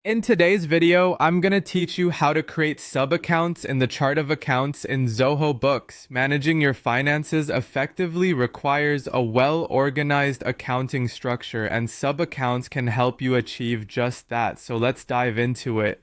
In today's video, I'm going to teach you how to create sub-accounts in the chart of accounts in Zoho Books. Managing your finances effectively requires a well-organized accounting structure, and sub-accounts can help you achieve just that. So let's dive into it.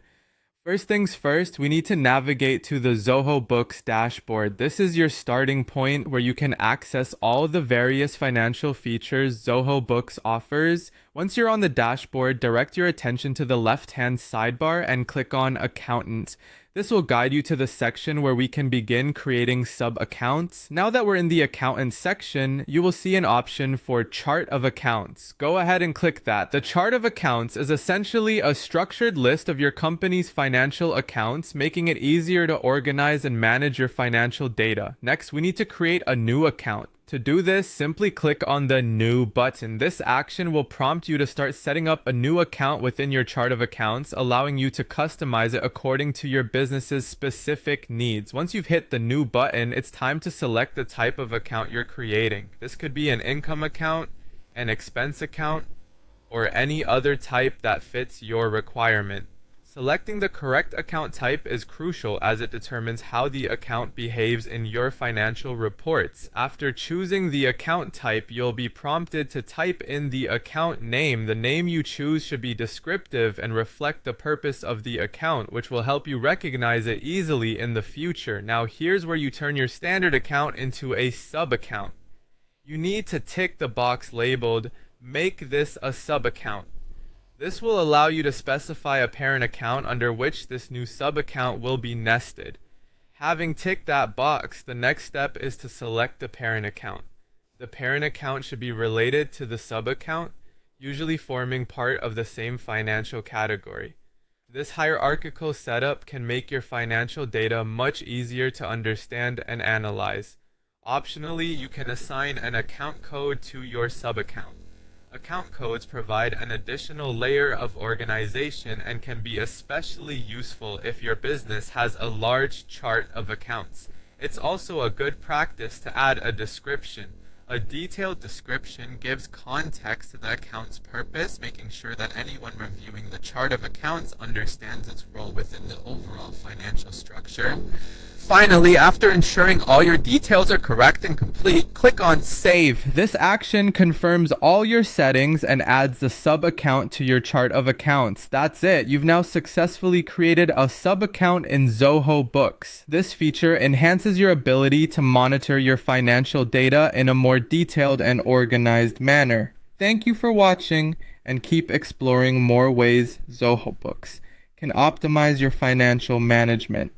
First things first, we need to navigate to the Zoho Books dashboard. This is your starting point where you can access all the various financial features Zoho Books offers. Once you're on the dashboard, direct your attention to the left-hand sidebar and click on Accountant. This will guide you to the section where we can begin creating sub-accounts. Now that we're in the Accountant section, you will see an option for Chart of Accounts. Go ahead and click that. The Chart of Accounts is essentially a structured list of your company's financial accounts, making it easier to organize and manage your financial data. Next, we need to create a new account. To do this, simply click on the New button. This action will prompt you to start setting up a new account within your chart of accounts, allowing you to customize it according to your business's specific needs. Once you've hit the New button, it's time to select the type of account you're creating. This could be an income account, an expense account, or any other type that fits your requirement. Selecting the correct account type is crucial as it determines how the account behaves in your financial reports. After choosing the account type, you'll be prompted to type in the account name. The name you choose should be descriptive and reflect the purpose of the account, which will help you recognize it easily in the future. Now, here's where you turn your standard account into a sub-account. You need to tick the box labeled "Make this a sub-account." This will allow you to specify a parent account under which this new sub-account will be nested. Having ticked that box, the next step is to select the parent account. The parent account should be related to the sub-account, usually forming part of the same financial category. This hierarchical setup can make your financial data much easier to understand and analyze. Optionally, you can assign an account code to your sub-account. Account codes provide an additional layer of organization and can be especially useful if your business has a large chart of accounts. It's also a good practice to add a description. A detailed description gives context to the account's purpose, making sure that anyone reviewing the chart of accounts understands its role within the overall financial structure. Finally, after ensuring all your details are correct and complete, click on Save. This action confirms all your settings and adds the sub-account to your chart of accounts. That's it. You've now successfully created a sub-account in Zoho Books. This feature enhances your ability to monitor your financial data in a more detailed and organized manner. Thank you for watching, and keep exploring more ways Zoho Books can optimize your financial management.